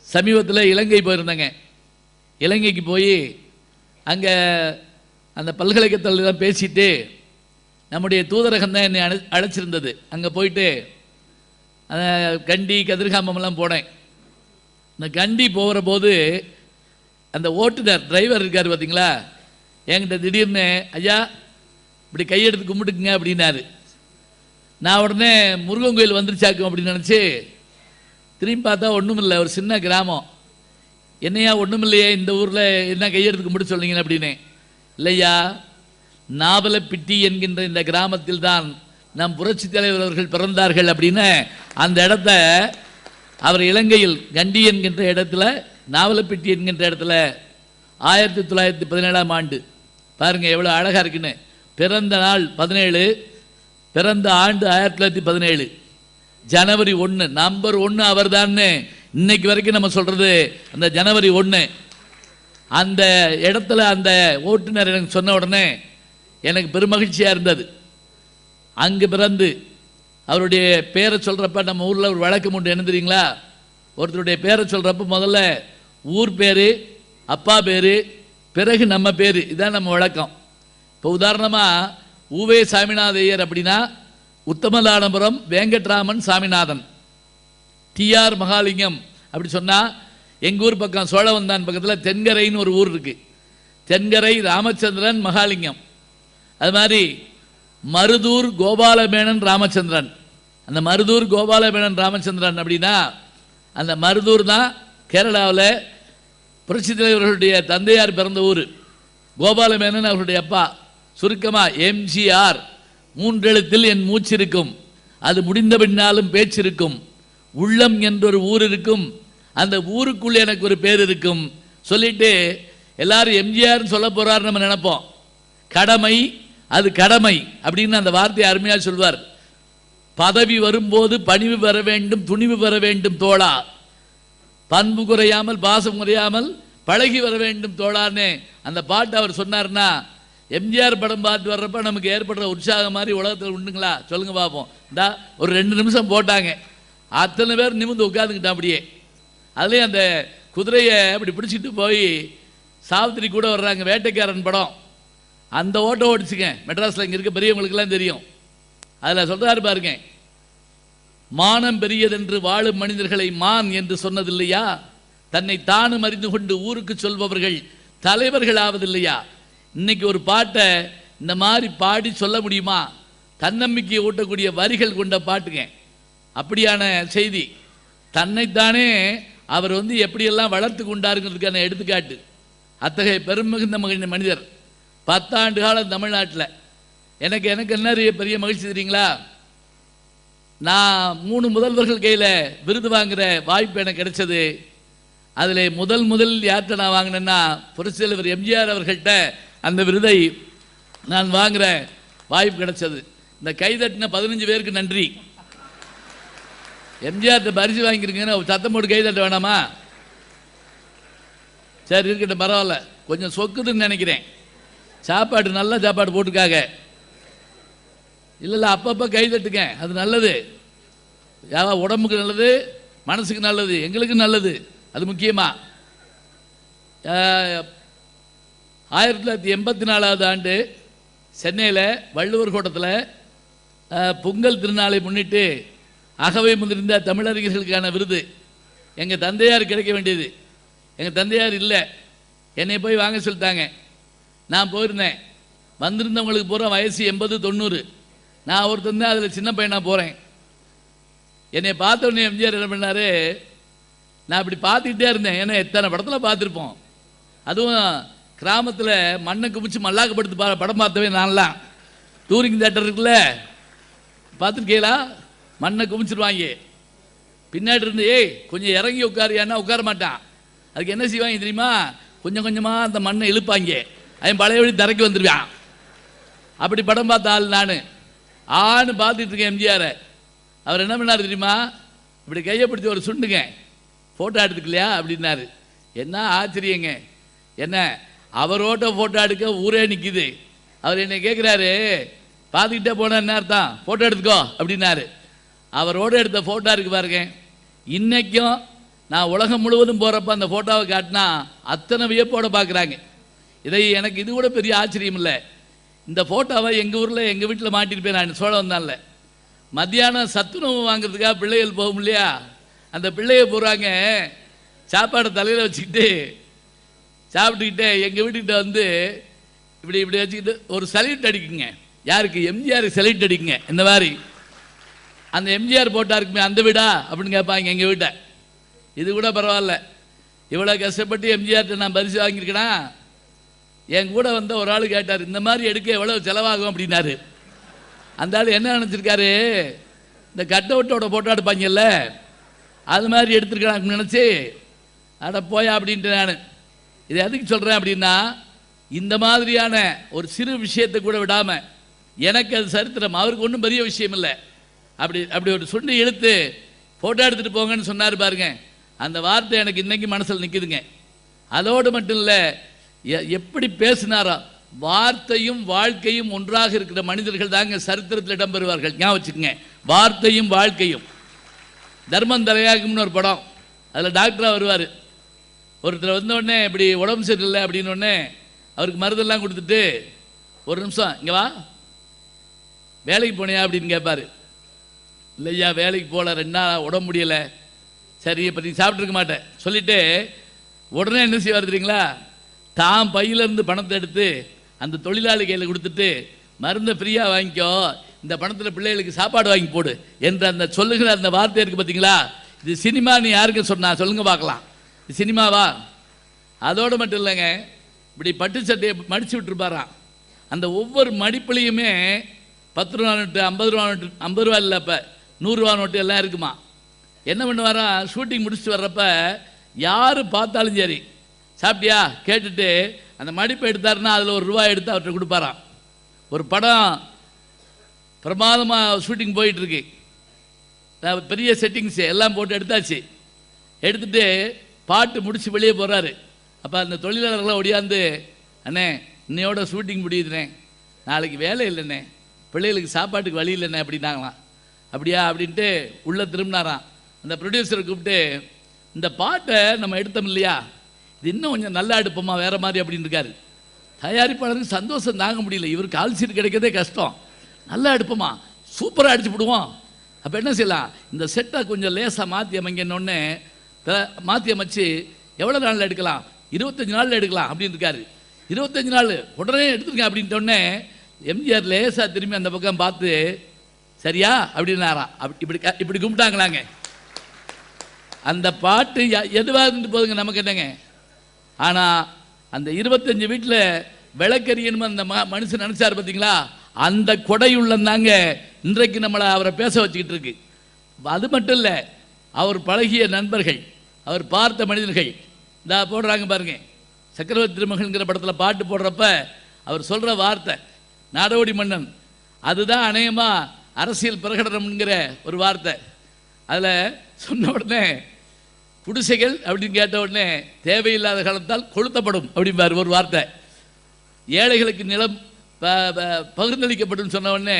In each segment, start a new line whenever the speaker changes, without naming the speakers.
சமீபத்தில் இலங்கை போயிருந்தேங்க. இலங்கைக்கு போய் அங்கே அந்த பல்கலைக்கழகத்தில் பேசிட்டு நம்முடைய தூதரகம் தான் என்னை அழைச்சிருந்தது. அங்கே போயிட்டு கண்டி கதிர்காமம்லாம் போனேன். இந்த கண்டி போகிற போது அந்த ஓட்டுநர் டிரைவர் இருக்கார் பார்த்தீங்களா, என்கிட்ட திடீர்னு ஐயா இப்படி கையெடுத்து கும்பிட்டுக்குங்க அப்படின்னாரு. நான் உடனே முருகன் கோயில் வந்துருச்சாக்கும் அப்படின்னு நினச்சி திரும்பி பார்த்தா ஒன்றும் இல்லை, ஒரு சின்ன கிராமம். என்னையா ஒன்றும் இல்லையே இந்த ஊரில் என்ன கையெடுத்து கும்பிட்டு சொல்லிங்க அப்படின்னு. இல்லையா, நாவலப்பிட்டி என்கின்ற இந்த கிராமத்தில் தான் நம் புரட்சி தலைவர் அவர்கள் பிறந்தார்கள் அப்படின்னு அந்த இடத்த அவர் இலங்கையில் கண்டி என்கின்ற இடத்துல நாவலப்பிட்டி என்கின்ற இடத்துல 1917ஆம் ஆண்டு பாருங்கள் எவ்வளோ அழகாக இருக்குன்னு. பிறந்த நாள் 17, பிறந்த ஆண்டு 1917, ஜனவரி 1, நம்பர் 1 அவர் தான்னு இன்னைக்கு வரைக்கும் நம்ம சொல்கிறது அந்த ஜனவரி 1. அந்த இடத்துல அந்த ஓட்டுநர் எனக்கு சொன்ன உடனே எனக்கு பெருமகிழ்ச்சியாக இருந்தது. அங்கு பிறந்து அவருடைய பேரை சொல்கிறப்ப நம்ம ஊரில் ஒரு வழக்கம் உண்டு, என்ன தெரியுங்களா, ஒருத்தருடைய பேரை சொல்கிறப்ப முதல்ல ஊர் பேர், அப்பா பேர், பிறகு நம்ம பேர், இதுதான் நம்ம வழக்கம். இப்போ உதாரணமாக ஊவே சாமிநாத ஐயர் அப்படின்னா உத்தமதானபுரம் வெங்கட்ராமன் சாமிநாதன். டிஆர் மகாலிங்கம் அப்படி சொன்னால் எங்கள் ஊர் பக்கம் சோழவந்தான் பக்கத்தில் தென்கரைன்னு ஒரு ஊர் இருக்குது, தென்கரை ராமச்சந்திரன் மகாலிங்கம். அது மாதிரி மருதூர் கோபாலமேனன் ராமச்சந்திரன். அந்த மருதூர் கோபாலமேனன் ராமச்சந்திரன் அப்படின்னா அந்த மருதூர் தான் கேரளாவில் புரட்சி தலைவர்களுடைய தந்தையார் பிறந்த ஊர். கோபாலமேனன் அவருடைய அப்பா. சுருக்கமாக எம்ஜிஆர். 3 எழுத்தில் என் மூச்சு இருக்கும், அது முடிந்த பின்னாலும் பேச்சு இருக்கும், உள்ளம் என்றொரு ஊர் இருக்கும், அந்த ஊருக்குள்ளே எனக்கு ஒரு பேர் இருக்கும் சொல்லிட்டு எல்லாரும் எம்ஜிஆர்னு சொல்ல போகிறார் நம்ம நினைப்போம். கடமை, அது கடமை அப்படின்னு அந்த வார்த்தையை அருமையாக சொல்வார். பதவி வரும்போது பணிவு பெற வேண்டும், துணிவு பெற வேண்டும் தோழா, பண்பு குறையாமல் பாசம் குறையாமல் பழகி வர வேண்டும் தோழான்னு அந்த பாட்டு அவர் சொன்னார்னா எம்ஜிஆர் படம் பார்த்து வர்றப்ப நமக்கு ஏற்படுற உற்சாகம் மாதிரி உலகத்தில் உண்டுங்களா சொல்லுங்க பார்ப்போம். இந்தா ஒரு 2 நிமிஷம் போட்டாங்க, அத்தனை பேர் நிமிர்ந்து உட்காந்துக்கிட்டா அப்படியே. அதுலேயும் அந்த குதிரையை அப்படி பிடிச்சிட்டு போய் சாவித்திரி கூட வர்றாங்க, வேட்டைக்காரன் படம், அந்த ஓட்டை ஓடிச்சுங்க. மெட்ராஸில் இங்கே இருக்க பெரியவங்களுக்கெல்லாம் தெரியும். அதில் சொல்கிறாரு பாருங்க, மானம் பெரியதென்று வாழும் மனிதர்களை மான் என்று சொன்னதில்லையா, தன்னை தானும் அறிந்து கொண்டு ஊருக்கு சொல்பவர்கள் தலைவர்கள் ஆவதில்லையா. இன்னைக்கு ஒரு பாட்டை இந்த மாதிரி பாடி சொல்ல முடியுமா? தன்னம்பிக்கையை ஊட்டக்கூடிய வரிகள் கொண்ட பாட்டுங்க. அப்படியான செய்தி. தன்னைத்தானே அவர் எப்படியெல்லாம் வளர்த்து கொண்டாருங்கிறதுக்கான எடுத்துக்காட்டு. அத்தகைய பெருமிகுந்த மனிதர். 10 ஆண்டு காலம் தமிழ்நாட்டில். எனக்கு என்ன பெரிய மகிழ்ச்சி தெரியுங்களா, நான் 3 முதல்வர்கள் கையில் விருது வாங்குகிற வாய்ப்பு எனக்கு கிடைச்சது. அதில் முதல் யார்கிட்ட நான் வாங்கினேன்னா புரட்சி தலைவர் எம்ஜிஆர் அவர்கள்ட்ட அந்த விருதை நான் வாங்குகிற வாய்ப்பு கிடைச்சது. இந்த கைதட்டின 15 பேருக்கு நன்றி. எம்ஜிஆர்கிட்ட பரிசு வாங்கியிருக்கீங்கன்னா சத்தம் போட்டு கைதட்ட வேணாமா? சரி இருக்கட்டும், பரவாயில்ல, கொஞ்சம் சொக்குதுன்னு நினைக்கிறேன். சாப்பாடு நல்ல சாப்பாடு போட்டுக்காக. இல்லை அப்பப்போ கைதட்டுங்க, அது நல்லது. உடம்புக்கு நல்லது, மனசுக்கு நல்லது, எங்களுக்கு நல்லது, அது முக்கியமாக. 1984ஆவது ஆண்டு சென்னையில் வள்ளுவர் கோட்டத்தில் பொங்கல் திருநாளை முன்னிட்டு அகவை முதிர்ந்த தமிழறிஞர்களுக்கான விருது எங்கள் தந்தையார் கிடைக்க வேண்டியது. எங்கள் தந்தையார் இல்லை, என்னை போய் வாங்க சொல்லிட்டாங்க. நான் போயிருந்தேன். வந்திருந்தவங்களுக்கு பூரா வயசு 80-90. நான் ஒருத்தன் தான் அதில் சின்ன பையனாக போகிறேன். என்னை பார்த்த உடனே எம்ஜிஆர் என்ன பண்ணார், நான் இப்படி பார்த்துக்கிட்டே இருந்தேன். ஏன்னா எத்தனை படத்தில் பார்த்துருப்போம், அதுவும் கிராமத்தில் மண்ணை குமிச்சு மல்லாக்கப்படுத்து படம் பார்த்தவே நான்லாம். டூரிங் தேட்டர் இருக்குல்ல, பார்த்துருக்கீங்களா? மண்ணை குமிச்சிருவாங்க. பின்னாடி இருந்து ஏய் கொஞ்சம் இறங்கி உட்காரியான்னா உட்கார மாட்டான். அதுக்கு என்ன செய்வாங்க தெரியுமா, கொஞ்சம் கொஞ்சமாக அந்த மண்ணை இழுப்பாங்க, அவன் பழைய வழி தரைக்கு வந்துடுவான். அப்படி படம் பார்த்த ஆள் நான். ஆன்னு பார்த்துட்டு இருக்கேன் எம்ஜிஆரை. அவர் என்ன பண்ணார் தெரியுமா, இப்படி கையை பிடிச்சி ஒரு சுண்டுங்க, ஃபோட்டோ எடுத்துக்கலையா அப்படின்னாரு. என்ன ஆச்சரியங்க, என்ன அவரோட ஃபோட்டோ எடுக்க ஊரே நிற்கிது. அவர் என்னை கேட்குறாரு, பார்த்துக்கிட்டே போனால் என்ன அர்த்தம், ஃபோட்டோ எடுத்துக்கோ அப்படின்னாரு. அவரோடு எடுத்த ஃபோட்டோ இருக்கு பாருங்க. இன்றைக்கும் நான் உலகம் முழுவதும் போகிறப்ப அந்த ஃபோட்டோவை காட்டினா அத்தனை வியப்போடு பார்க்குறாங்க. எனக்கு இது கூட பெரிய ஆச்சரியம் இல்லை. இந்த ஃபோட்டோவை எங்கள் ஊரில் எங்கள் வீட்டில் மாட்டிருப்பேன். நான் சோழ வந்தான்ல மத்தியானம் சத்துணவு வாங்குறதுக்காக பிள்ளைகள் போகும் இல்லையா, அந்த பிள்ளைய போகிறாங்க சாப்பாடை தலையில் வச்சுக்கிட்டு சாப்பிட்டுக்கிட்டே எங்கள் வீட்டுக்கிட்ட வந்து இப்படி இப்படி வச்சுக்கிட்டு ஒரு சல்யூட் அடிக்குங்க. யாருக்கு? எம்ஜிஆருக்கு சல்யூட் அடிக்குங்க. இந்த மாதிரி அந்த எம்ஜிஆர் போட்டா இருக்குமே அந்த வீடா அப்படின்னு கேட்பாங்க எங்கள் வீட்டை. இது கூட பரவாயில்ல, இவ்வளோ கஷ்டப்பட்டு எம்ஜிஆர்கிட்ட நான் பரிசு வாங்கியிருக்கேனா. என் கூட வந்த ஒரு ஆள் கேட்டார், இந்த மாதிரி எடுக்க எவ்வளோ செலவாகும் அப்படின்னாரு. அந்த ஆள் என்ன நினச்சிருக்காரு, இந்த கட் அவுட்டோட போட்டோ எடுப்பாங்கல்ல அது மாதிரி எடுத்துருக்கான்னு நினச்சி அட போயா அப்படின்ட்டு. நான் இதை எதுக்கு சொல்கிறேன் அப்படின்னா, இந்த மாதிரியான ஒரு சிறு விஷயத்தை கூட விடாமல் எனக்கு அது சரித்திரம், அவருக்கு ஒன்றும் பெரிய விஷயம் இல்லை, அப்படி ஒரு சுண்டி இழுத்து ஃபோட்டோ எடுத்துகிட்டு போங்கன்னு சொன்னார் பாருங்க. அந்த வார்த்தை எனக்கு இன்றைக்கி மனசில் நிற்குதுங்க. அதோடு மட்டும் இல்லை, எப்படி பேசினாரோ, வார்த்தையும் வாழ்க்கையும் ஒன்றாக இருக்கிற மனிதர்கள் தாங்க சரித்திரத்தில் இடம்பெறுவார்கள். ஞாபகம் வச்சுக்கோங்க, வார்த்தையும் வாழ்க்கையும். தர்மம் தலையாகும்னு ஒரு படம், அதில் டாக்டராக வருவார். ஒருத்தர் வந்தோடனே இப்படி உடம்பு சரியில்லை அப்படின்னோடனே அவருக்கு மருந்தெல்லாம் கொடுத்துட்டு, ஒரு நிமிஷம் இங்கே வா, வேலைக்கு போனியா அப்படின்னு கேட்பார். இல்லையா வேலைக்கு போகல, 2 நாள் உடம்பு முடியலை. சரி இப்போ நீ சாப்பிட்ருக்க மாட்டேன் சொல்லிவிட்டு உடனே என்ன செய்வார் தெரியுங்களா, தான் பையிலேருந்து பணத்தை எடுத்து அந்த தொழிலாளி கையில் கொடுத்துட்டு மருந்தை ஃப்ரீயாக வாங்கிக்கோ, இந்த பணத்தில் பிள்ளைகளுக்கு சாப்பாடு வாங்கி போடு என்ற அந்த சொல்லுகிற அந்த வார்த்தை இருக்குது பார்த்தீங்களா. இது சினிமா, நீ யாருக்கு சொன்னா சொல்லுங்க பார்க்கலாம், இது சினிமாவா? அதோடு மட்டும் இல்லைங்க, இப்படி பட்டு சட்டையை மடித்து விட்டுருப்பாராம். அந்த ஒவ்வொரு மடிப்புலையுமே 10 ரூபா நோட்டு, 50 ரூபா நோட்டு, 50 ரூபா இல்லை இப்போ 100 ரூபா நோட்டு எல்லாம் இருக்குமா. என்ன பண்ணுவாரா, ஷூட்டிங் முடிச்சுட்டு வர்றப்ப யார் பார்த்தாலும் சரி சாப்பிட்டியா கேட்டுட்டு அந்த மடிப்பை எடுத்தாருன்னா அதில் ஒரு ரூபாய் எடுத்து அவர்கிட்ட கொடுப்பாராம். ஒரு படம் பிரமாதமாக ஷூட்டிங் போயிட்டுருக்கு, பெரிய செட்டிங்ஸு எல்லாம் போட்டு எடுத்தாச்சு. எடுத்துகிட்டு பாட்டு முடித்து வெளியே போகிறாரு. அப்போ அந்த தொழிலாளர்கள்லாம் ஒடியாந்து, அண்ணே இன்னையோட ஷூட்டிங் முடியுதுண்ணே, நாளைக்கு வேலை இல்லைண்ணே, பிள்ளைகளுக்கு சாப்பாட்டுக்கு வழி இல்லைண்ணே அப்படின்னாங்களாம். அப்படியா அப்படின்ட்டு உள்ளே திரும்பினாராம். அந்த ப்ரொடியூசரை கூப்பிட்டு, இந்த பாட்டை நம்ம எடுத்தோம் இல்லையா, இது இன்னும் கொஞ்சம் நல்லா எடுப்போமா வேறு மாதிரி அப்படின்னு இருக்காரு. தயாரிப்பாளருக்கு சந்தோஷம் தாங்க முடியல, இவருக்கு ஆல் சீட் கிடைக்கிறதே கஷ்டம், நல்லா எடுப்போமா, சூப்பராக அடிச்சு விடுவோம். அப்போ என்ன செய்யலாம், இந்த செட்டை கொஞ்சம் லேசாக மாற்றி அமைங்கன்னொன்னே மாற்றி அமைச்சு எவ்வளோ நாளில் எடுக்கலாம், 25 நாளில் எடுக்கலாம் அப்படின்னு இருக்காரு. 25 நாள் உடனே எடுத்துருக்கேன் அப்படின்ட்டோடனே எம்ஜிஆர் லேசாக திரும்பி அந்த பக்கம் பார்த்து, சரியா அப்படின்னாராம். இப்படி கும்பிட்டாங்களாங்க. அந்த பாட்டு எதுவாக இருந்து போதுங்க, நமக்கு என்னங்க. ஆனால் அந்த 25 வீட்டில் விளக்கறியணும் அந்த மனுஷன் நினச்சார் பார்த்தீங்களா, அந்த கொடையுள்ளந்தாங்க இன்றைக்கு நம்மளை அவரை பேச வச்சுக்கிட்டு இருக்கு. அது மட்டும் இல்லை, அவர் பழகிய நண்பர்கள், அவர் பார்த்த மனிதர்கள் இந்த போடுறாங்க பாருங்க. சக்கரவர்த்தி திருமகன்கிற படத்தில் பாட்டு போடுறப்ப அவர் சொல்கிற வார்த்தை நாடோடி மன்னன், அதுதான் அநேகமாக அரசியல் பிரகடனம்ங்கிற ஒரு வார்த்தை. அதில் சொன்ன உடனே குடிசைகள் அப்படின்னு கேட்ட உடனே தேவையில்லாத காலத்தால் கொளுத்தப்படும் அப்படிம்பார் ஒரு வார்த்தை. ஏழைகளுக்கு நிலம் பகிர்ந்தளிக்கப்படும் சொன்ன உடனே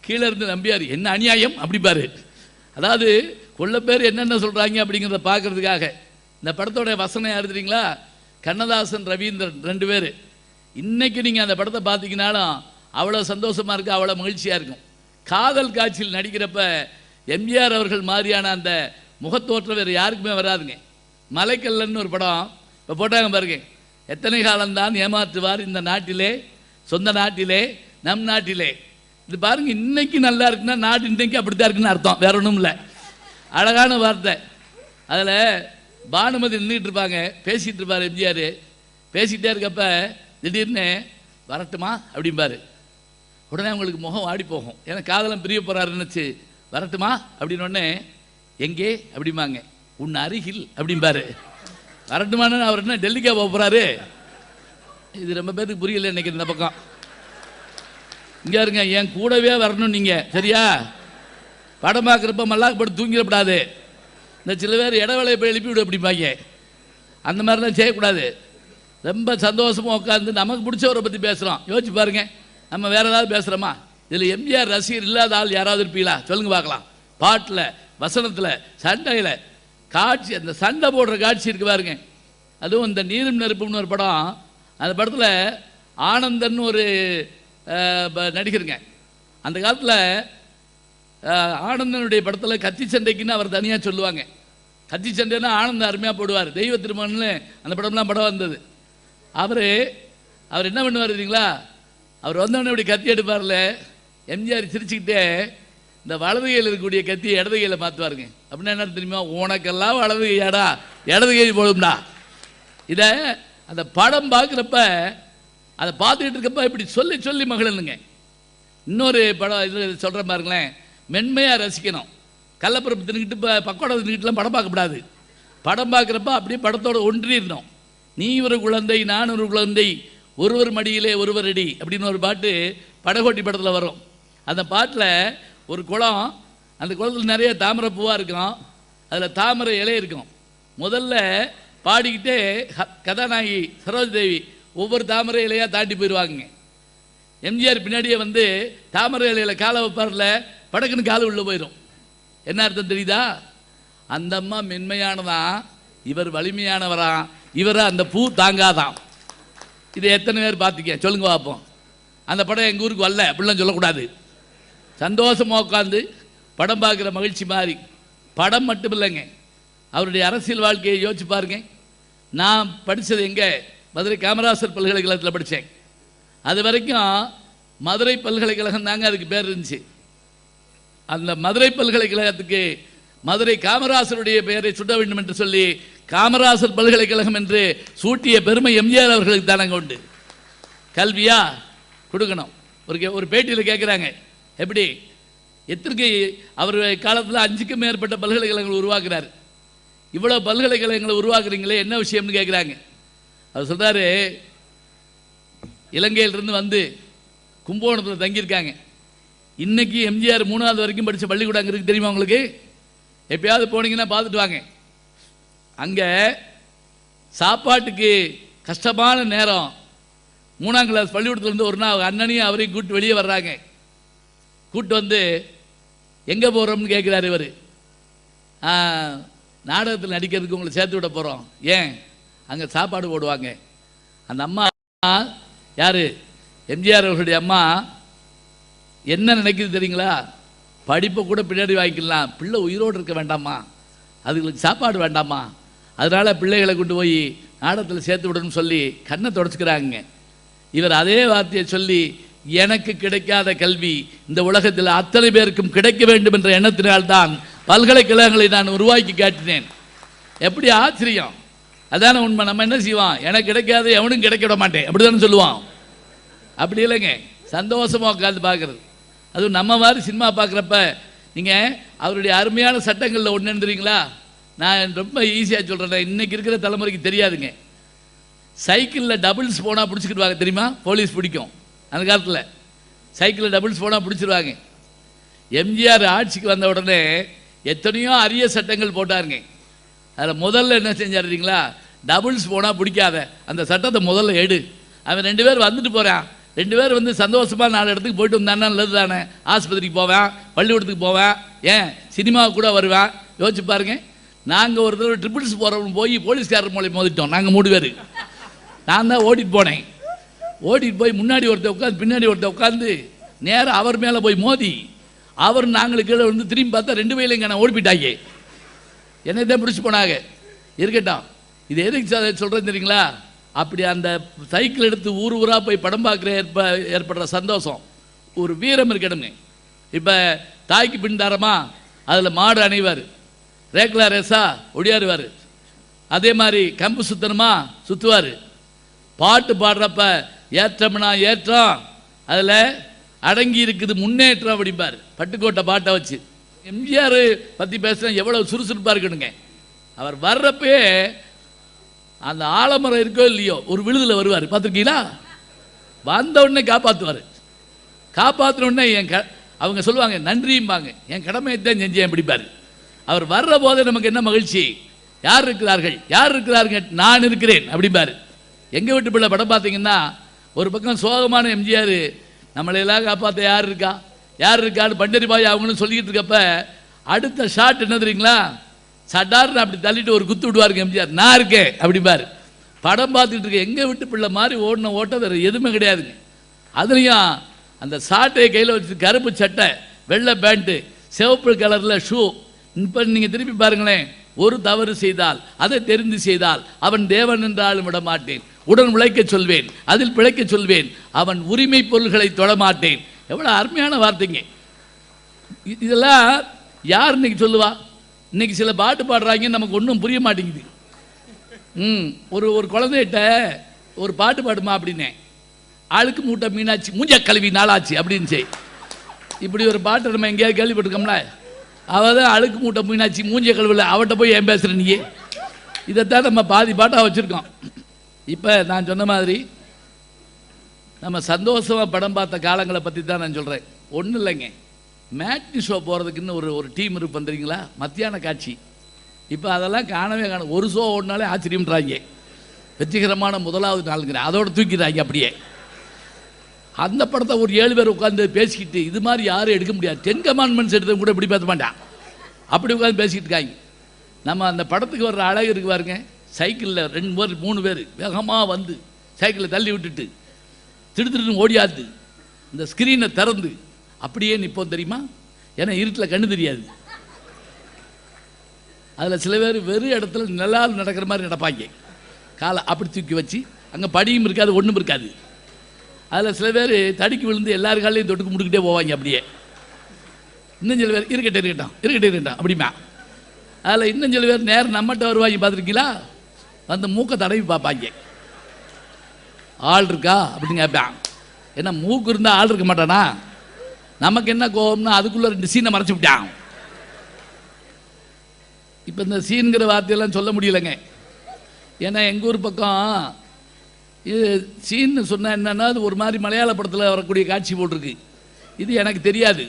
கீழே இருந்து நம்பியார், என்ன அநியாயம் அப்படிப்பாரு. அதாவது கொள்ள பேர் என்னென்ன சொல்கிறாங்க அப்படிங்கிறத பார்க்குறதுக்காக. இந்த படத்தோட வசனம் யார் தெரியுங்களா, கண்ணதாசன், ரவீந்திரன் 2 பேர். இன்றைக்கி நீங்கள் அந்த படத்தை பார்த்தீங்கன்னாலும் அவ்வளோ சந்தோஷமாக இருக்கும், அவ்வளோ மகிழ்ச்சியாக இருக்கும். காதல் காட்சியில் நடிக்கிறப்ப எம்ஜிஆர் அவர்கள் மாதிரியான அந்த முகத்தோற்றம் வேறு யாருக்குமே வராதுங்க. மலைக்கல்லன்னு ஒரு படம் இப்போ போட்டாங்க பாருங்க. எத்தனை காலம்தான் ஏமாற்றுவார் இந்த நாட்டிலே, சொந்த நாட்டிலே, நம் நாட்டிலே. இது பாருங்க, இன்னைக்கு நல்லா இருக்குன்னா நாடு இன்றைக்கு அப்படித்தான் இருக்குன்னு அர்த்தம், வேற ஒன்றும் இல்லை. அழகான வார்த்தை. அதில் பானுமதி நின்றுட்டு இருப்பாங்க, பேசிகிட்டு இருப்பார் எம்ஜிஆர். பேசிக்கிட்டே இருக்கப்ப திடீர்னு வரட்டுமா அப்படிம்பாரு. உடனே அவங்களுக்கு முகம் ஆடி போகும், ஏன்னா காதலம் பிரிய போகிறாரு நினச்சி. வரட்டுமா அப்படின்னொடனே எங்கே அப்படிம்பாங்க, உன் அருகில் அப்படிம்பாரு. வரட்டுமான்னு அவர் என்ன டெல்லிக்கா போக போகிறாரு? இது ரொம்ப பேருக்கு புரியல இன்னைக்கு. இந்த பக்கம் இங்கே இருங்க, என் கூடவே வரணும் நீங்கள், சரியா? படம் பார்க்குறப்ப மல்லாக்கு போட்டு தூங்கிடக்கூடாது. இந்த சில பேர் இடவேளையை போய் எழுப்பி விடு அப்படிம்பாங்க, அந்த மாதிரிலாம் செய்யக்கூடாது. ரொம்ப சந்தோஷமாக உட்காந்து நமக்கு பிடிச்சவரை பற்றி பேசுகிறோம். யோசிச்சு பாருங்கள், நம்ம வேறு ஏதாவது பேசுகிறோமா? இதில் எம்ஜிஆர் ரசிகர் இல்லாத ஆள் யாராவது இருப்பீங்களா சொல்லுங்க பார்க்கலாம். பாட்டில், வசனத்தில், சண்டையில் காட்சி, அந்த சண்டை போடுற காட்சி இருக்கு பாருங்க. அதுவும் இந்த நீரும் நெருப்புன்னு ஒரு படம். அந்த படத்தில் ஆனந்தன் ஒரு நடிகருங்க. அந்த காலத்தில் ஆனந்தனுடைய படத்தில் கத்தி சண்டைக்குன்னு அவர் தனியாக சொல்லுவாங்க. கத்தி சண்டைன்னா ஆனந்தம் அருமையாக போடுவார். தெய்வ திருமணம்னு அந்த படம் வந்தது. அவர் என்ன பண்ணுவார் தெரியுங்களா? அவர் வந்தவொடனே இப்படி கத்தி எடுப்பார்ல, எம்ஜிஆர் சிரிச்சுக்கிட்டே இந்த வலது கையில் இருக்கக்கூடிய கத்தியை இடது கையில் மாற்றுவாருங்க. அப்படின்னா என்ன தெரியுமா? உனக்கெல்லாம் வலது கையாடா, இடது கை போடும்டா. இதை அந்த படம் பார்க்குறப்ப, அதை பார்த்துக்கிட்டு இருக்கப்ப இப்படி சொல்லி சொல்லி மகிழனுங்க. இன்னொரு படம் இது சொல்கிற பாருங்களேன், மென்மையாக ரசிக்கணும். கள்ளப்பருப்பு தின்னுக்கிட்டு பக்கோடை தின்னுக்கிட்டுலாம் படம் பார்க்கக்கூடாது. படம் பார்க்குறப்ப அப்படியே படத்தோடு ஒன்றிடணும். நீ ஒரு குழந்தை, நான் ஒரு குழந்தை, ஒருவர் மடியிலே ஒருவர் அடி அப்படின்னு ஒரு பாட்டு படகோட்டி படத்தில் வரும். அந்த பாட்டில் ஒரு குளம், அந்த குளத்தில் நிறைய தாமரை பூவாக இருக்கும், அதில் தாமரை இலை இருக்கும். முதல்ல பாடிக்கிட்டே கதாநாயகி சரோஜ் தேவி ஒவ்வொரு தாமரை இலையாக தாண்டி போயிடுவாங்க. எம்ஜிஆர் பின்னாடியே வந்து தாமரை இலையில் காலை வைப்பார்ல, படக்குன்னு காலை உள்ளே போயிடும். என்ன அர்த்தம் தெரியுதா? அந்த அம்மா மென்மையானதான், இவர் வலிமையானவரான், இவரை அந்த பூ தாங்காதான். இதை எத்தனை பேர் பார்த்துக்க சொல்லுங்க பார்ப்போம். அந்த படம் எங்கள் ஊருக்கு வரல அப்படிலாம் சொல்லக்கூடாது. சந்தோஷமாக உட்காந்து படம் பார்க்குற மகிழ்ச்சி மாதிரி. படம் மட்டும் இல்லைங்க, அவருடைய அரசியல் வாழ்க்கையை யோசிச்சு பாருங்க. நான் படித்தது எங்கே? மதுரை காமராசர் பல்கலைக்கழகத்தில் படித்தேன். அது வரைக்கும் மதுரை பல்கலைக்கழகம் தாங்க அதுக்கு பேர் இருந்துச்சு. அந்த மதுரை பல்கலைக்கழகத்துக்கு மதுரை காமராசருடைய பெயரை சுட்ட வேண்டும் என்று சொல்லி காமராசர் பல்கலைக்கழகம் என்று சூட்டிய பெருமை எம்ஜிஆர் அவர்களுக்கு தானங்க உண்டு. கல்வியா கொடுக்கணும். ஒரு பேட்டியில் கேட்குறாங்க, எப்படி எத்தனை அவர் காலத்தில் 5க்கும் மேற்பட்ட பல்கலைக்கழகங்கள் உருவாக்குறாரு. இவ்வளோ பல்கலைக்கழகங்களை உருவாக்குறீங்களே என்ன விஷயம்னு கேட்குறாங்க. அவர் சொல்கிறாரு, இலங்கையிலிருந்து வந்து கும்பகோணத்தில் தங்கியிருக்காங்க. இன்னைக்கு எம்ஜிஆர் 3வது வரைக்கும் படித்த பள்ளிக்கூடம் அங்கே இருக்குது தெரியுமா உங்களுக்கு? எப்பயாவது போனீங்கன்னா பார்த்துட்டு வாங்க. அங்கே சாப்பாட்டுக்கு கஷ்டமான நேரம். 3ஆம் கிளாஸ் பள்ளிக்கூடத்துலேருந்து ஒரு நாள் அண்ணனையும் அவரையும் கூப்பிட்டு வெளியே வர்றாங்க. கூப்பிட்டு வந்து எங்கே போகிறோம்னு கேட்குறாரு இவர். நாடகத்தில் நடிக்கிறதுக்கு உங்களை சேர்த்து விட போகிறோம். ஏன்? அங்கே சாப்பாடு போடுவாங்க. அந்த அம்மா யார்? எம்ஜிஆர் அவர்களுடைய அம்மா. என்ன நினைக்குது தெரியுங்களா? படிப்பை கூட பின்னாடி வாங்கிக்கலாம், பிள்ளை உயிரோடு இருக்க வேண்டாமா, அதுங்களுக்கு சாப்பாடு வேண்டாமா, அதனால் பிள்ளைகளை கொண்டு போய் நாடகத்தில் சேர்த்து விடணும்னு சொல்லி கண்ணை தொடச்சிக்கிறாங்க. இவர் அதே வார்த்தையை சொல்லி, எனக்கு கிடைக்காத கல்வி இந்த உலகத்தில் அத்தனை பேருக்கும் கிடைக்க வேண்டும் என்ற எண்ணத்தினால்தான் பல்கலைக்கழகங்களை நான் உருவாக்கி காட்டினேன். எப்படி ஆச்சரியம்! அதான உண்மை. நம்ம என்ன செய்வோம்? எனக்கு கிடைக்காத எவனும் கிடைக்க விட மாட்டேன் அப்படி தானே சொல்லுவான். அப்படி இல்லைங்க, சந்தோஷமாக உட்காந்து பார்க்குறது. அதுவும் நம்ம மாதிரி சினிமா பார்க்குறப்ப நீங்கள் அவருடைய அருமையான சட்டங்களில் ஒன்று எழுந்துறீங்களா? நான் ரொம்ப ஈஸியாக சொல்கிறேன், இன்றைக்கி இருக்கிற தலைமுறைக்கு தெரியாதுங்க. சைக்கிளில் டபுள்ஸ் போனால் பிடிச்சிக்கிடுவாங்க தெரியுமா? போலீஸ் பிடிக்கும். அந்த காலத்தில் சைக்கிளில் டபுள்ஸ் போனால் பிடிச்சிருவாங்க. எம்ஜிஆர் ஆட்சிக்கு வந்த உடனே எத்தனையோ அரிய சட்டங்கள் போட்டாருங்க. அதில் முதல்ல என்ன செஞ்சார் தெரியுங்களா? டபுள்ஸ் போனால் பிடிக்காத, அந்த சட்டத்தை முதல்ல எடு. அவன் 2 பேர் வந்துட்டு போகிறான், 2 பேர் வந்து சந்தோஷமாக 4 இடத்துக்கு போயிட்டு வந்தான்னா நல்லது தானே. ஆஸ்பத்திரிக்கு போவேன், பள்ளிக்கூடத்துக்கு போவேன், ஏன் சினிமாவுக்கு கூட வருவேன். யோசிச்சு பாருங்க. நாங்கள் ஒரு தடவை ட்ரிபிள்ஸ் போகிறவங்க போய் போலீஸ்காரர் மூலம் மோதிட்டோம். நாங்கள் 3 பேர். நான் தான் ஓடிட்டு போனேன். ஓடிட்டு போய் முன்னாடி ஒருத்தர் உட்காந்து பின்னாடி ஒருத்தர் உட்காந்து நேராக அவர் மேலே போய் மோதி, அவர் நாங்களுக்கு கீழே வந்து திரும்பி பார்த்தா 2 பேர்லையும் நான் ஓடிப்பிட்டாங்க. என்னை தான் பிடிச்சி போனாங்க. இருக்கட்டும், இது எதுக்கு சொல்கிறேன் தெரியுங்களா? அப்படி அந்த சைக்கிள் எடுத்து ஊர் ஊராக போய் படம் பார்க்குற ஏற்படுற சந்தோஷம், ஒரு வீரம் இருக்கணுங்க. இப்போ தாய்க்கு பின்தாரமா அதில் மாடு அணைவார், ரேக்லா ரேஸா ஒடியாருவார், அதே மாதிரி கம்பு சுத்தணுமா சுற்றுவார். பாட்டு பாடுறப்ப ஏற்றம்னா ஏற்றம், அதில் அடங்கி இருக்குது முன்னேற்றம் அப்படிம்பார். பட்டுக்கோட்டை பாட்டை வச்சு எம்ஜிஆர் பற்றி பேசுகிறேன். எவ்வளோ சுறுசுறுப்பாக இருக்கணுங்க. அவர் வர்றப்பே அந்த ஆலமரம் இருக்கோ இல்லையோ ஒரு விழுதில் வருவார், பார்த்துருக்கீங்களா? வந்த உடனே காப்பாற்றுவார். காப்பாற்றின உடனே அவங்க சொல்லுவாங்க நன்றியும்பாங்க. என் கடமையை தான் செஞ்சேன் பிடிப்பார். அவர் வர்ற போதே நமக்கு என்ன மகிழ்ச்சி! யார் இருக்கிறார்கள், யார் இருக்கிறார்கள், நான் இருக்கிறேன் அப்படிம்பார். எங்கள் வீட்டு பிள்ளை படம் பார்த்தீங்கன்னா ஒரு பக்கம் சோகமான எம்ஜிஆர், நம்மளையெல்லாம் காப்பாற்ற யார் இருக்கா யார் இருக்கான்னு பண்டரி பாய் அவங்களும் சொல்லிக்கிட்டு இருக்கப்ப அடுத்த ஷாட் என்ன தெரியுங்களா? சடார்னு அப்படி தள்ளிட்டு ஒரு குத்து விடுவாருங்க எம்ஜிஆர். நான் இருக்கேன் அப்படிம்பாரு. படம் பார்த்துட்டு இருக்கேன், எங்கே விட்டு பிள்ளை மாதிரி ஓடின ஓட்ட வேறு எதுவுமே கிடையாதுங்க. அதுலேயும் அந்த சாட்டையை கையில் வச்சு கருப்பு சட்டை, வெள்ளை பேண்ட்டு, சிவப்பு கலரில் ஷூ. இப்போ நீங்கள் திருப்பி பாருங்களேன், ஒரு தவறு செய்தால் அதை தெரிந்து செய்தால் அவன் தேவன் என்றாலும் விட மாட்டேன், உடன் உழைக்க சொல்வேன், அதில் பிழைக்க சொல்வேன், அவன் உரிமை பொருள்களை தொடமாட்டேன். எவ்வளோ அருமையான வார்த்தைங்க இதெல்லாம். யார் இன்னைக்கு சொல்லுவா? இன்னைக்கு சில பாட்டு பாடுறாங்க, நமக்கு ஒன்றும் புரிய மாட்டேங்குது. ஒரு குழந்தைகிட்ட ஒரு பாட்டு பாடுமா அப்படின்னேன். ஆளுக்கு மூட்டை மீனாட்சி மூஞ்ச கழுவி நாளாச்சு அப்படின்னு செய். இப்படி ஒரு பாட்டை நம்ம எங்கேயாவது கேள்விப்பட்டிருக்கோம்ல? அவள் தான் அழுக்கு மூட்டை மீனாட்சி மூஞ்ச கழுவில், அவட்ட போய் ஏன் பேசுகிற நீயே? இதைத்தான் நம்ம பாதி பாட்டாக வச்சுருக்கோம். இப்போ நான் சொன்ன மாதிரி நம்ம சந்தோஷமாக படம் பார்த்த காலங்களை பற்றி தான் நான் சொல்கிறேன். ஒன்றும் இல்லைங்க, மேட்னி ஷோ போகிறதுக்குன்னு ஒரு டீம் இருக்கு பண்ணுறீங்களா, மத்தியான காட்சி. இப்போ அதெல்லாம் காணவே காணும். ஒரு ஷோ ஓடினாலே ஆச்சரியம்ன்றாங்க. வெற்றிகரமான முதலாவது நாளுங்கிற அதோடு தூக்கிறாங்க அப்படியே. அந்த படத்தை ஒரு 7 பேர் உட்காந்து பேசிக்கிட்டு, இது மாதிரி யாரும் எடுக்க முடியாது, 10 கமாண்ட்மெண்ட்ஸ் எடுத்தவங்க கூட இப்படி பேச மாட்டான், அப்படி உட்காந்து பேசிக்கிட்டு இருக்காங்க. நம்ம அந்த படத்துக்கு வர்ற அழகு இருக்கு பாருங்க, சைக்கிளில் 2 பேர் 3 பேர் வேகமாக வந்து சைக்கிளில் தள்ளி விட்டுட்டு திடுத்துட்டு ஓடியாது இந்த ஸ்க்ரீனை திறந்து அப்படியே நிற்போம் தெரியுமா? ஏன்னா இருட்டில் கண்ணு தெரியாது. அதில் சில பேர் வெறும் இடத்துல நிலால் நடக்கிற மாதிரி நடப்பாங்க, காலை அப்படி தூக்கி வச்சு. அங்கே படியும் இருக்காது, ஒன்றும் இருக்காது. அதில் சில பேர் தடுக்கி விழுந்து எல்லாரு காலையும் தொட்டுக்கு முட்டுக்கிட்டே போவாங்க அப்படியே. இன்னும் சில பேர் இருக்கட்டும் அப்படிமா. அதில் இன்னும் சில பேர் நேரம் நம்மகிட்ட வருவாங்க, பார்த்துருக்கீங்களா? வந்து மூக்கை தடவி பார்ப்பாங்க, ஆள் இருக்கா அப்படின்னு கேட்பான். ஏன்னா மூக்கு இருந்தால் ஆள் இருக்க மாட்டானா? நமக்கு என்ன கோபம்னா அதுக்குள்ளே 2 சீனை மறைச்சி விட்டான். இப்போ இந்த சீனுங்கிற வார்த்தையெல்லாம் சொல்ல முடியலைங்க. ஏன்னா எங்கள் ஊர் பக்கம் இது சீன்னு சொன்னால் என்னென்னா, அது ஒரு மாதிரி மலையாள படத்தில் வரக்கூடிய காட்சி போட்டிருக்கு. இது எனக்கு தெரியாது.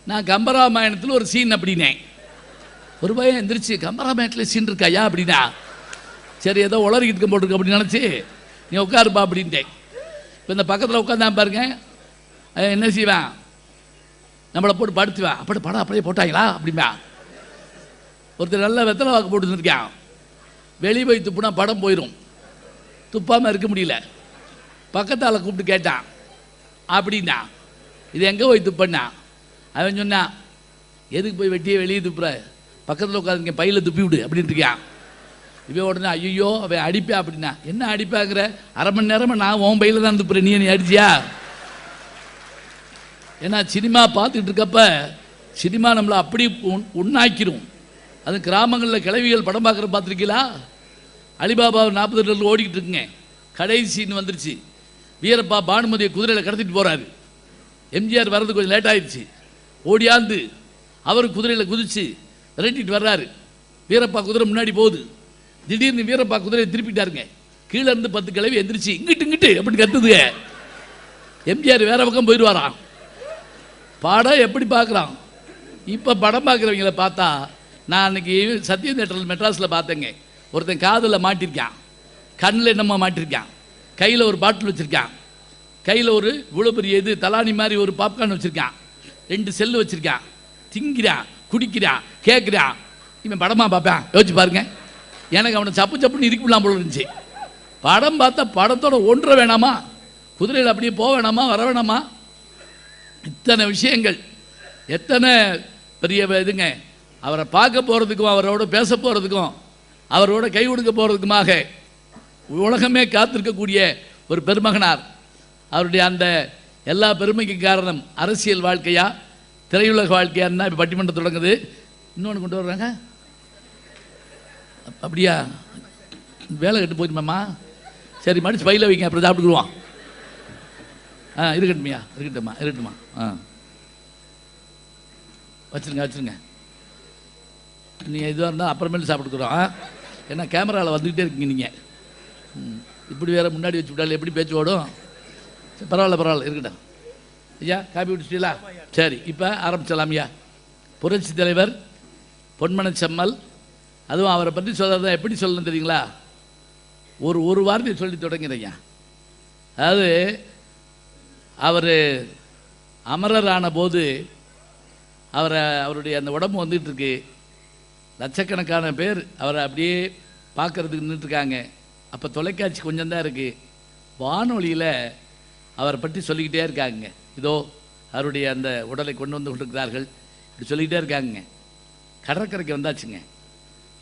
நான் கம்பராமாயணத்தில் ஒரு சீன் அப்படின்னேன். ஒரு பையன் எந்திரிச்சு, கம்பராமாயணத்தில் சீன் இருக்காயா அப்படின்னா, சரி ஏதோ உளறிக்கிட்டு போட்டிருக்கு அப்படின்னு நினச்சி நீ உட்காருப்பா அப்படின்ட்டேன். இப்போ இந்த பக்கத்தில் உட்காந்தான் பாருங்க, என்ன செய்வேன், நம்மளை போட்டு படுத்துவேன். அப்படி படம் அப்படியே போட்டாங்களா அப்படிம்பா. ஒருத்தர் நல்ல வெத்தலை வாக்கு போட்டு இருக்கான், வெளியே போய் துப்புனா படம் போயிடும், துப்பாமல் இருக்க முடியல. பக்கத்தால் கூப்பிட்டு கேட்டான், அப்படின்னா இது எங்கே போய் துப்பண்ணா? அவன் சொன்னான், எதுக்கு போய் வெட்டியே வெளியே துப்புற, பக்கத்தில் உட்காந்துங்க பையில் துப்பி விடு அப்படின்ட்டு இருக்கான். இவன் உடனே ஐயோ அவன் அடிப்பா அப்படின்னா. என்ன அடிப்பாங்கிற, 1/2 மணி நேரமாக நான் உன் பையில் தான் துப்புறேன், நீ அடிச்சியா? ஏன்னா சினிமா பார்த்துக்கிட்டு இருக்கப்ப சினிமா நம்மளை அப்படி உண்ணாக்கிரும். அது கிராமங்களில் கிழவிகள் படம் பார்க்குற பார்த்துருக்கீங்களா? அலிபாபா 42 ஓடிக்கிட்டு இருக்குங்க, கடைசின்னு வந்துருச்சு. வீரப்பா பானுமதியை குதிரையில் கடத்திட்டு போகிறாரு. எம்ஜிஆர் வர்றது கொஞ்சம் லேட் ஆயிடுச்சு. ஓடியாந்து அவர் குதிரையில் குதிச்சு விரட்டிட்டு வர்றாரு. வீரப்பா குதிரை முன்னாடி போகுது. திடீர்னு வீரப்பா குதிரையை திருப்பிட்டாருங்க. கீழே இருந்து 10 கிழவி எந்திரிச்சு இங்கிட்டு அப்படின்னு கத்துதுங்க. எம்ஜிஆர் வேற பக்கம் போயிடுவாராம். படம் எப்படி பார்க்குறான்? இப்போ படம் பார்க்குறவங்கள பார்த்தா, நான் அன்றைக்கி சத்யம் தேட்டரில் மெட்ராஸில் பார்த்தேங்க. ஒருத்தன் காதில் மாட்டிருக்கான், கண்ணில் என்னம்மா மாட்டிருக்கான், கையில் ஒரு பாட்டில் வச்சுருக்கான், கையில் ஒரு இவ்வளோ பெரிய இது தலானி மாதிரி ஒரு பாப்கார்ன் வச்சுருக்கான், 2 செல்லு வச்சுருக்கான், திங்கிறான், குடிக்கிறான், கேட்குறான். இவன் படமாக பார்ப்பேன், யோசிச்சு பாருங்க. எனக்கு அவனை சப்பு சப்புன்னு இருக்கலாம் போல இருந்துச்சு. படம் பார்த்தா படத்தோட ஒன்ற வேணாமா? குதிரையில் அப்படியே போக வேணாமா, வர வேணாமா? இத்தனை விஷயங்கள், எத்தனை பெரிய இதுங்க. அவரை பார்க்க போகிறதுக்கும் அவரோட பேச போகிறதுக்கும் அவரோட கை கொடுக்க போகிறதுக்குமாக உலகமே காத்திருக்கக்கூடிய ஒரு பெருமகனார். அவருடைய அந்த எல்லா பெருமைக்கு காரணம் அரசியல் வாழ்க்கையா திரையுலக வாழ்க்கையான்னா இப்போ பட்டிமன்றம் தொடங்குது. இன்னொன்று கொண்டு வர்றாங்க, அப்படியா? வேலை கட்டு போயிருமாம்மா, சரி மடிச்சு பையில் வைங்க, அப்புறம் சாப்பிட்டுக்குருவான். இருக்கட்டும்யா, இருக்கட்டுமா. வச்சுருங்க. நீங்கள் இதுவாக இருந்தால் அப்புறமேட்டு சாப்பிட்டுக்குறோம். ஏன்னா கேமராவில் வந்துக்கிட்டே இருக்கீங்க நீங்கள். இப்படி வேறு முன்னாடி வச்சு விட்டாலும் எப்படி பேச்சு ஓடும்? பரவாயில்ல இருக்கட்டும். ஐயா காப்பி குடிச்சிட்டீங்களா? சரி, இப்போ ஆரம்பிச்சலாம். ஐயா புரட்சி தலைவர் பொன்மனச்செம்மல், அதுவும் அவரை பற்றி சொல்கிறதா எப்படி சொல்லணும் தெரியுங்களா? ஒரு வார்த்தையை சொல்லி தொடங்கிறீங்க. அதாவது அவர் அமரரான போது அவருடைய அந்த உடம்பு வந்துட்டு இருக்கு. லட்சக்கணக்கான பேர் அவரை அப்படியே பார்க்கறதுக்கு நின்றுட்டுருக்காங்க. அப்போ தொலைக்காட்சி கொஞ்சம் தான் இருக்குது. வானொலியில் அவரை பற்றி சொல்லிக்கிட்டே இருக்காங்க. இதோ அவருடைய அந்த உடலை கொண்டு வந்து கொண்டிருக்கிறார்கள், இப்படி சொல்லிக்கிட்டே இருக்காங்க. கடற்கரைக்கு வந்தாச்சுங்க.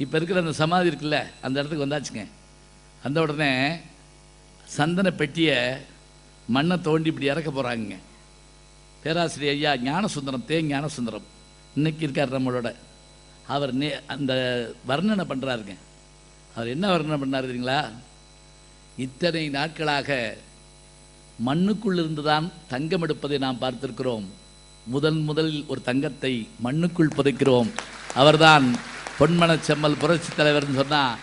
இப்போ இருக்கிற அந்த சமாதி இருக்குல்ல, அந்த இடத்துக்கு வந்தாச்சுங்க. அந்த உடனே சந்தன பெட்டியை மண்ணை தோண்டி இப்படி இறக்க போகிறாங்க. பேராசிரியர் ஐயா ஞானசுந்தரம், ஞானசுந்தரம் இன்னைக்கு இருக்கார் நம்மளோட. அவர் அந்த வர்ணனை பண்ணுறாருங்க. அவர் என்ன வர்ணனை பண்ணார் தெரியுங்களா? இத்தனை நாட்களாக மண்ணுக்குள் இருந்துதான் தங்கம் எடுப்பதை நாம் பார்த்திருக்கிறோம். முதலில் ஒரு தங்கத்தை மண்ணுக்குள் புதைக்கிறோம். அவர்தான் பொன்மனச் செம்மல் புரட்சி தலைவர்னு சொன்னால்